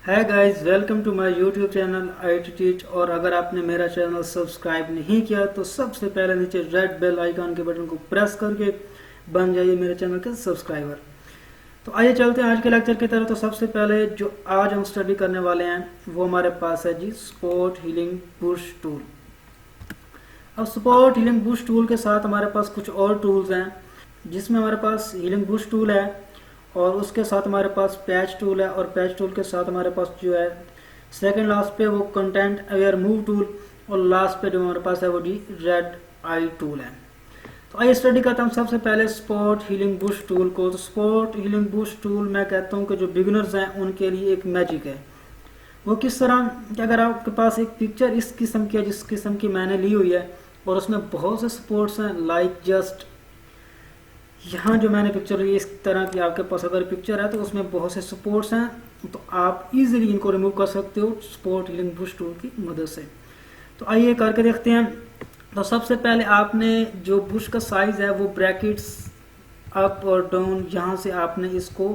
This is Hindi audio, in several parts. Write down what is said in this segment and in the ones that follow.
है guys, welcome to my YouTube channel IT teach. और अगर आपने मेरा चैनल सब्सक्राइब नहीं किया तो सबसे पहले नीचे रेड बेल आइकन के बटन को प्रेस करके बन जाइए मेरे चैनल के सब्सक्राइबर। तो आइए चलते हैं आज के लेक्चर की तरफ। तो सबसे पहले जो आज हम स्टडी करने वाले हैं वो हमारे पास है जी स्पोर्ट हीलिंग बूस्ट टूल। अब स्पोर्ट हीलिंग बूस्ट टूल के साथ हमारे पास कुछ और टूल्स हैं, जिसमें हमारे पास हीलिंग बूस्ट टूल है और उसके साथ हमारे पास पैच टूल है, और पैच टूल के साथ हमारे पास जो है सेकंड लास्ट पे वो कंटेंट अवेयर मूव टूल, और लास्ट पे जो हमारे पास है वो जी रेड आई टूल है। तो आइए स्टडी करता हूँ सबसे पहले स्पोर्ट हीलिंग बूस्ट टूल को। तो स्पोर्ट हीलिंग बूस्ट टूल मैं कहता हूँ कि जो बिगिनर्स हैं उनके लिए एक मैजिक है। वो किस तरह कि अगर आपके पास एक पिक्चर इस किस्म की है जिस किस्म की मैंने ली हुई है और उसमें बहुत से सपोर्ट्स हैं, लाइक जस्ट यहाँ जो मैंने पिक्चर ली इस तरह की आपके पास अगर पिक्चर है तो उसमें बहुत से सपोर्ट्स हैं, तो आप इजीली इनको रिमूव कर सकते हो स्पोर्ट हीलिंग बूस्ट टूल की मदद से। तो आइए करके देखते हैं। तो सबसे पहले आपने जो बुश का साइज है वो ब्रैकेट्स अप और डाउन यहाँ से आपने इसको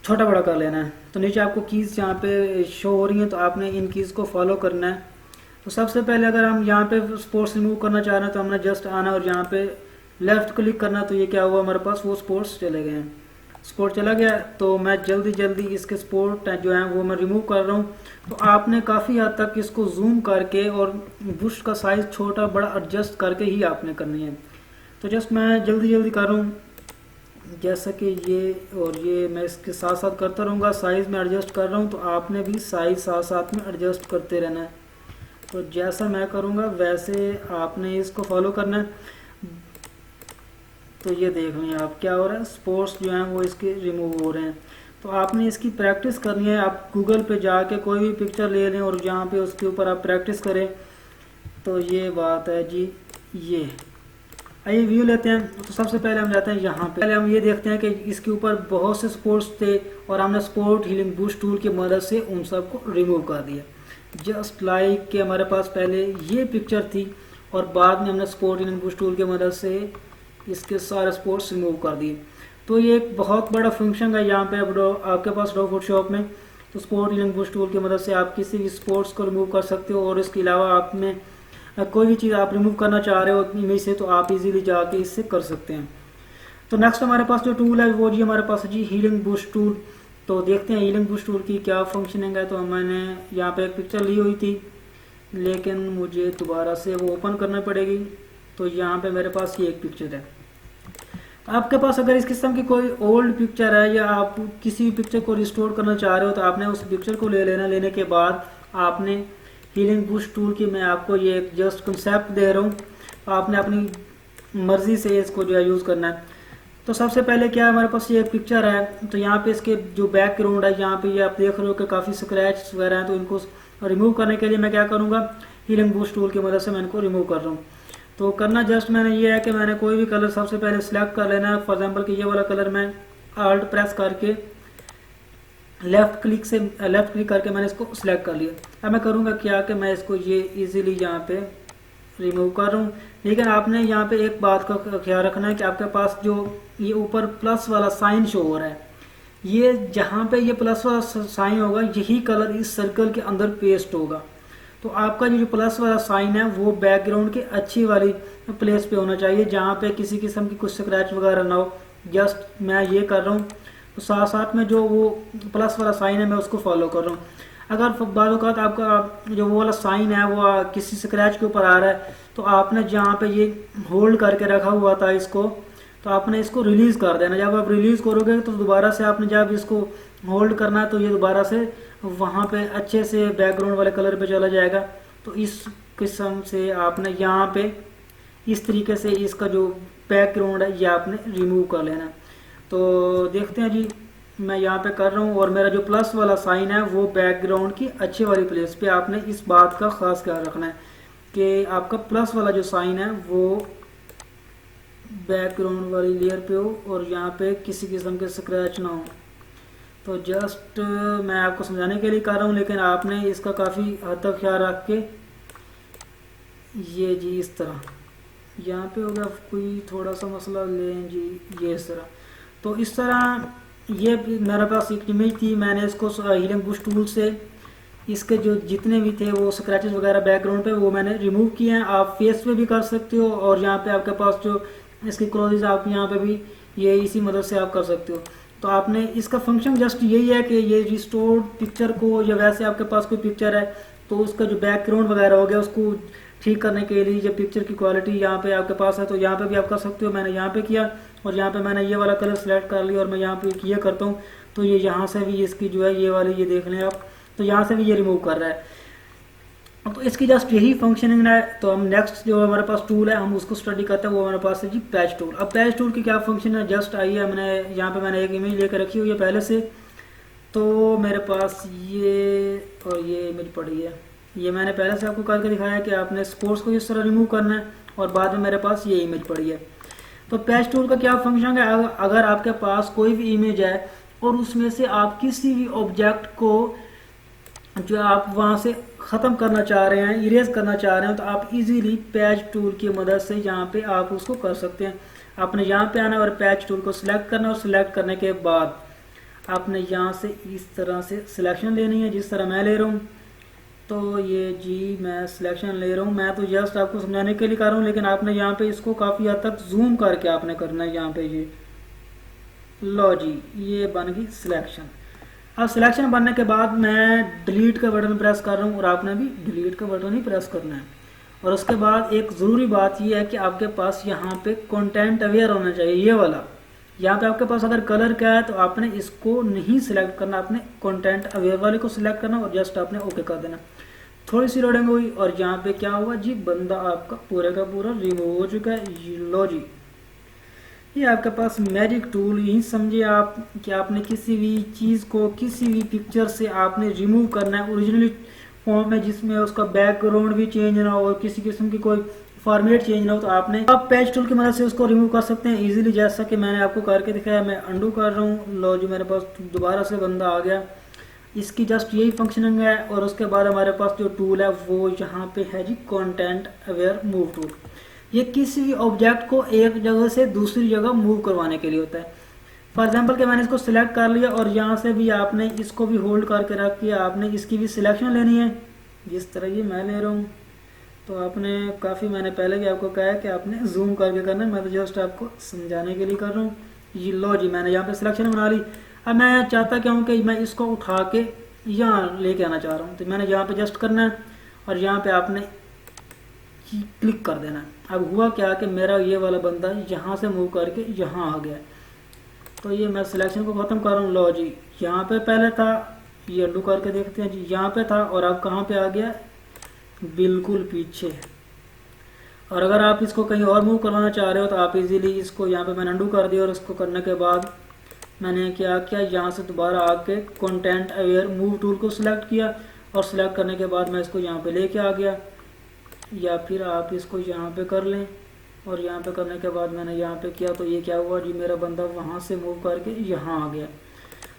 छोटा बड़ा कर लेना है। तो नीचे आपको कीज यहाँ पे शो हो रही हैं, तो आपने इन कीज को फॉलो करना है। तो सबसे पहले अगर हम यहाँ पे स्पोर्ट्स रिमूव करना चाह रहे हैं तो हमने जस्ट आना और यहाँ पे लेफ्ट क्लिक करना, तो ये क्या हुआ हमारे पास वो स्पोर्ट्स चले गए हैं। स्पोर्ट चला गया तो मैं जल्दी इसके स्पोर्ट जो है वो मैं रिमूव कर रहा हूँ। तो आपने काफ़ी हद तक इसको जूम करके और बुश का साइज छोटा बड़ा एडजस्ट करके ही आपने करनी है। तो जस्ट मैं जल्दी कर रहा हूँ, जैसा कि ये और ये मैं इसके साथ साथ करता रहूँगा। साइज़ में एडजस्ट कर रहा हूँ तो आपने भी साइज साथ में एडजस्ट करते रहना है। तो जैसा मैं करूँगा वैसे आपने इसको फॉलो करना है। तो ये देख लें आप क्या हो रहा है, स्पोर्ट्स जो हैं वो इसके रिमूव हो रहे हैं। तो आपने इसकी प्रैक्टिस करनी है। आप गूगल पे जाके कोई भी पिक्चर ले लें और जहाँ पे उसके ऊपर आप प्रैक्टिस करें। तो ये बात है जी। ये आइए व्यू लेते हैं। तो सबसे पहले हम जाते हैं यहाँ पे। पहले हम ये देखते हैं कि इसके ऊपर बहुत से स्पोर्ट्स थे और हमने स्पोर्ट हीलिंग बूस्ट टूल की मदद से उन सबको रिमूव कर दिया। जस्ट लाइक कि हमारे पास पहले ये पिक्चर थी और बाद में हमने स्पोर्ट हीलिंग बूस्ट टूल की मदद से इसके सारे स्पोर्ट्स रिमूव कर दिए। तो ये एक बहुत बड़ा फंक्शन है यहाँ पे आपके पास डॉग फूड शॉप में। तो स्पोर्ट हीलिंग बूस्ट टूल की मदद से आप किसी भी स्पोर्ट्स को रिमूव कर सकते हो, और इसके अलावा आप में कोई भी चीज़ आप रिमूव करना चाह रहे हो इमेज से तो आप इजीली जाके इससे कर सकते हैं। तो नेक्स्ट हमारे पास जो टूल है वो जी हमारे पास है जी हीलिंग बूस्ट टूल। तो देखते हैं हीलिंग बूस्ट टूल की क्या फंक्शनिंग है। तो मैंने यहाँ पे एक पिक्चर ली हुई थी लेकिन मुझे दोबारा से वो ओपन करना पड़ेगी। तो यहाँ पे मेरे पास ये एक पिक्चर है। आपके पास अगर इस किस्म की कोई ओल्ड पिक्चर है या आप किसी भी पिक्चर को रिस्टोर करना चाह रहे हो तो आपने उस पिक्चर को ले लेना। लेने के बाद आपने हीलिंग बूस्ट टूल की मैं आपको ये जस्ट कंसेप्ट दे रहा हूँ, आपने अपनी मर्जी से इसको जो है यूज़ करना है। तो सबसे पहले क्या है, हमारे पास ये एक पिक्चर है। तो यहाँ पे इसके जो बैकग्राउंड है यहाँ पे ये आप देख रहे हो कि काफ़ी स्क्रैच वगैरह हैं। तो इनको रिमूव करने के लिए मैं क्या करूँगा, हीलिंग बूस्ट टूल की मदद से मैं इनको रिमूव कर रहा हूँ। तो करना जस्ट मैंने ये है कि मैंने कोई भी कलर सबसे पहले सिलेक्ट कर लेना है। फॉर एग्जांपल कि ये वाला कलर मैं आल्ट प्रेस करके लेफ्ट क्लिक करके मैंने इसको सिलेक्ट कर लिया। अब मैं करूँगा क्या कि मैं इसको ये इजीली यहाँ पे रिमूव कर रहा हूँ। लेकिन आपने यहाँ पे एक बात का ख्याल रखना है कि आपके पास जो ये ऊपर प्लस वाला साइन शो हो रहा है, ये जहाँ पे ये प्लस वाला साइन होगा यही कलर इस सर्कल के अंदर पेस्ट होगा। तो आपका जो प्लस वाला साइन है वो बैकग्राउंड के अच्छी वाली प्लेस पे होना चाहिए जहाँ पे किसी किस्म की कुछ स्क्रैच वगैरह ना हो। जस्ट मैं ये कर रहा हूँ। तो साथ में जो वो प्लस वाला साइन है मैं उसको फॉलो कर रहा हूँ। अगर बाद वक़्त आपका जो वो वाला साइन है वो किसी स्क्रैच के ऊपर आ रहा है तो आपने जहाँ पे ये होल्ड करके रखा हुआ था इसको, तो आपने इसको रिलीज़ कर देना। जब आप रिलीज़ करोगे तो दोबारा से आपने जब इसको होल्ड करना है तो ये दोबारा से वहाँ पे अच्छे से बैकग्राउंड वाले कलर पे चला जाएगा। तो इस किस्म से आपने यहाँ पे इस तरीके से इसका जो बैकग्राउंड है ये आपने रिमूव कर लेना। तो देखते हैं जी, मैं यहाँ पे कर रहा हूँ और मेरा जो प्लस वाला साइन है वो बैकग्राउंड की अच्छी वाली प्लेस पे। आपने इस बात का ख़ास ख्याल रखना है कि आपका प्लस वाला जो साइन है वो बैकग्राउंड वाली लेयर पे हो और यहाँ पे किसी किस्म के स्क्रैच ना हो। तो जस्ट मैं आपको समझाने के लिए कर रहा हूँ, लेकिन आपने इसका काफ़ी हद तक ख्याल रख के ये जी इस तरह यहाँ पे हो गया। कोई थोड़ा सा मसला लें जी, ये इस तरह। तो इस तरह ये मेरे पास एक इमेज थी, मैंने इसको हीलिंग बुश टूल से इसके जो जितने भी थे वो स्क्रैचेस वगैरह बैकग्राउंड पे वो मैंने रिमूव किए हैं। आप फेस पे भी कर सकते हो और यहाँ पे आपके पास जो इसकी क्लोजेस आप यहाँ पे भी ये इसी मदद से आप कर सकते हो। तो आपने इसका फंक्शन जस्ट यही है कि ये रिस्टोर्ड पिक्चर को, या वैसे आपके पास कोई पिक्चर है तो उसका जो बैकग्राउंड वगैरह हो गया उसको ठीक करने के लिए, जब पिक्चर की क्वालिटी यहाँ पे आपके पास है तो यहाँ पे भी आप कर सकते हो। मैंने यहाँ पे किया और यहाँ पे मैंने ये वाला कलर सेलेक्ट कर लिया और मैं यहाँ पे ये करता हूँ तो ये यहाँ से भी इसकी जो है ये वाली, ये देख लें आप, तो यहाँ से भी ये रिमूव कर रहा है। तो इसकी जस्ट यही फंक्शनिंग है। तो हम नेक्स्ट जो हमारे पास टूल है हम उसको स्टडी करते हैं, वो हमारे पास है जी पैच टूल। अब पैच टूल की क्या फंक्शन है, जस्ट आइए हमने यहाँ पे मैंने एक इमेज लेकर रखी हुई है पहले से, तो मेरे पास ये और ये इमेज पड़ी है, ये मैंने पहले से आपको करके दिखाया कि आपने स्पोर्ट्स को इस तरह रिमूव करना है और बाद में मेरे पास ये इमेज पड़ी है। तो पैच टूल का क्या फंक्शन है, अगर आपके पास कोई भी इमेज है और उसमें से आप किसी भी ऑब्जेक्ट को जो आप वहां से ख़त्म करना चाह रहे हैं, इरेज करना चाह रहे हैं, तो आप इजीली पैच टूल की मदद से यहाँ पे आप उसको कर सकते हैं। आपने यहाँ पे आना और पैच टूल को सिलेक्ट करना और सिलेक्ट करने के बाद आपने यहाँ से इस तरह से सिलेक्शन लेनी है, जिस तरह मैं ले रहा हूँ। तो ये जी मैं सिलेक्शन ले रहा हूँ, मैं तो जस्ट आपको समझाने के लिए कर रहा हूँ, लेकिन आपने यहाँ पे इसको काफ़ी हद तक जूम करके आपने करना है। यहाँ पे ये लो जी ये बन गई सिलेक्शन। अब सिलेक्शन बनने के बाद मैं डिलीट का बटन प्रेस कर रहा हूँ और आपने भी डिलीट का बटन ही प्रेस करना है। और उसके बाद एक ज़रूरी बात यह है कि आपके पास यहाँ पे कंटेंट अवेयर होना चाहिए, ये वाला। यहाँ पे आपके पास अगर कलर क्या है तो आपने इसको नहीं सिलेक्ट करना, आपने कंटेंट अवेयर वाले को सिलेक्ट करना और जस्ट आपने ओके कर देना। थोड़ी सी लोडिंग हुई और यहाँ पे क्या हुआ जी, बंदा आपका पूरे का पूरा रिमूव हो चुका है। लो जी ये आपके पास मैजिक टूल, यही समझिए आप कि आपने किसी भी चीज़ को किसी भी पिक्चर से आपने रिमूव करना है ओरिजिनली फॉर्म में, जिसमें उसका बैकग्राउंड भी चेंज ना हो और किसी किस्म की कोई फॉर्मेट चेंज ना हो, तो आपने आप पैच टूल की मदद से उसको रिमूव कर सकते हैं इजीली, जैसा कि मैंने आपको करके दिखाया। मैं अंडू कर रहा हूँ, लो जी मेरे पास दोबारा से बंदा आ गया। इसकी जस्ट यही फंक्शनिंग है। और उसके बाद हमारे पास जो टूल है वो यहाँ पे है जी कंटेंट अवेयर मूव टूल। ये किसी भी ऑब्जेक्ट को एक जगह से दूसरी जगह मूव करवाने के लिए होता है। फॉर एग्जांपल कि मैंने इसको सिलेक्ट कर लिया और यहाँ से भी आपने इसको भी होल्ड करके रख के आपने इसकी भी सिलेक्शन लेनी है, जिस तरह ये मैं ले रहा हूँ। तो आपने काफ़ी, मैंने पहले भी आपको कहा है कि आपने जूम करके करना है, मैं तो जस्ट आपको समझाने के लिए कर रहा हूँ। ये लो जी मैंने यहाँ पे सिलेक्शन बना ली। अब मैं चाहता क्या हूँ कि मैं इसको उठा के यहाँ लेके आना चाह रहा हूँ, तो मैंने यहाँ पे जस्ट करना है और यहाँ पे आपने क्लिक कर देना है। अब हुआ क्या कि मेरा ये वाला बंदा यहाँ से मूव करके यहाँ आ गया। तो ये मैं सिलेक्शन को ख़त्म कर रहा हूँ। लो जी यहाँ पे पहले था, ये अंडू करके देखते हैं जी, यहाँ पे था और अब कहाँ पे आ गया, बिल्कुल पीछे। और अगर आप इसको कहीं और मूव करवाना चाह रहे हो तो आप इजीली इसको, यहाँ पे मैंने अंडू कर दिया और इसको करने के बाद मैंने क्या किया, यहाँ से दोबारा आके कंटेंट अवेयर मूव टूल को सिलेक्ट किया और सिलेक्ट करने के बाद मैं इसको यहाँ पे लेके आ गया। या फिर आप इसको यहाँ पे कर लें और यहाँ पे करने के बाद मैंने यहाँ पे किया तो ये क्या हुआ जी, मेरा बंदा वहाँ से मूव करके यहाँ आ गया।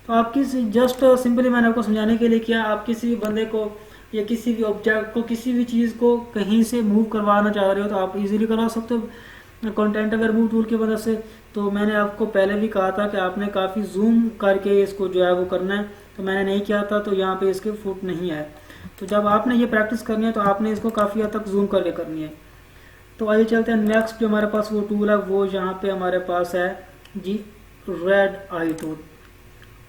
तो आप किसी जस्ट सिंपली मैंने आपको समझाने के लिए किया, आप किसी भी बंदे को या किसी भी ऑब्जेक्ट को किसी भी चीज़ को कहीं से मूव करवाना चाह रहे हो तो आप इजीली करवा सकते हो कंटेंट अवेयर मूव टूल की मदद से। तो मैंने आपको पहले भी कहा था कि आपने काफ़ी जूम करके इसको जो है वो करना है, तो मैंने नहीं किया था तो यहाँ पे इसके फुट नहीं आए। तो जब आपने ये प्रैक्टिस करनी है तो आपने इसको काफ़ी हद तक जूम करके करनी है। तो आइए चलते हैं नेक्स्ट जो हमारे पास वो टूल है, वो यहाँ पे हमारे पास है जी रेड आई टूल।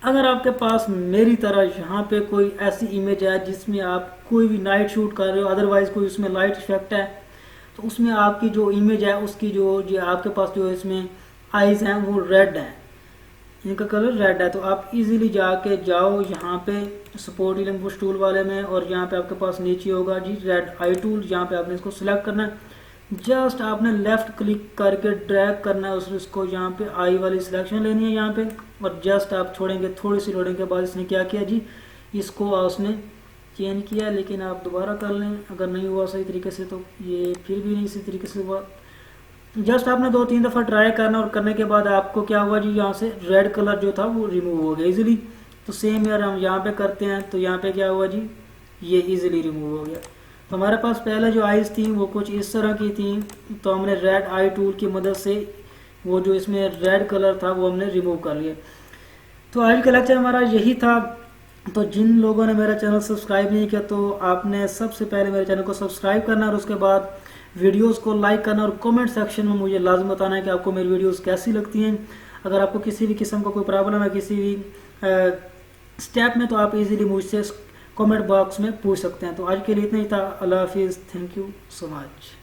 अगर आपके पास मेरी तरह यहाँ पे कोई ऐसी इमेज है जिसमें आप कोई भी नाइट शूट कर रहे हो, अदरवाइज कोई उसमें लाइट इफेक्ट है, तो उसमें आपकी जो इमेज है उसकी जो आपके पास जो इसमें आइज़ हैं वो रेड है, इनका कलर रेड है। तो आप इजीली जाके जाओ यहाँ पे सपोर्ट हीलिंग बुश टूल वाले में और यहाँ पे आपके पास नीचे होगा जी रेड आई टूल। यहाँ पे आपने इसको सिलेक्ट करना है, जस्ट आपने लेफ्ट क्लिक करके ड्रैग करना है उसको, यहाँ पे आई वाली सिलेक्शन लेनी है यहाँ पे और जस्ट आप छोड़ेंगे। थोड़ी सी लोडिंग के बाद इसने क्या किया जी, इसको उसने चेंज किया, लेकिन आप दोबारा कर लें अगर नहीं हुआ सही तरीके से, तो ये फिर भी नहीं सही तरीके से हुआ। जस्ट आपने 2-3 दफ़ा ट्राई करना और करने के बाद आपको क्या हुआ जी, यहाँ से रेड कलर जो था वो रिमूव हो गया इजीली। तो सेम यार हम यहाँ पे करते हैं, तो यहाँ पे क्या हुआ जी, ये इजीली रिमूव हो गया। तो हमारे पास पहले जो आइज़ थी वो कुछ इस तरह की थी, तो हमने रेड आई टूल की मदद से वो जो इसमें रेड कलर था वो हमने रिमूव कर लिया। तो आज का लेक्चर हमारा यही था। तो जिन लोगों ने मेरा चैनल सब्सक्राइब नहीं किया तो आपने सबसे पहले मेरे चैनल को सब्सक्राइब करना और उसके बाद वीडियोस को लाइक करना और कमेंट सेक्शन में मुझे लाजम बताना है कि आपको मेरी वीडियोस कैसी लगती हैं। अगर आपको किसी भी किस्म का कोई प्रॉब्लम है किसी भी स्टेप में तो आप इजीली मुझसे कमेंट बॉक्स में पूछ सकते हैं। तो आज के लिए इतना ही था। अल्लाह हाफिज़। Thank you so much.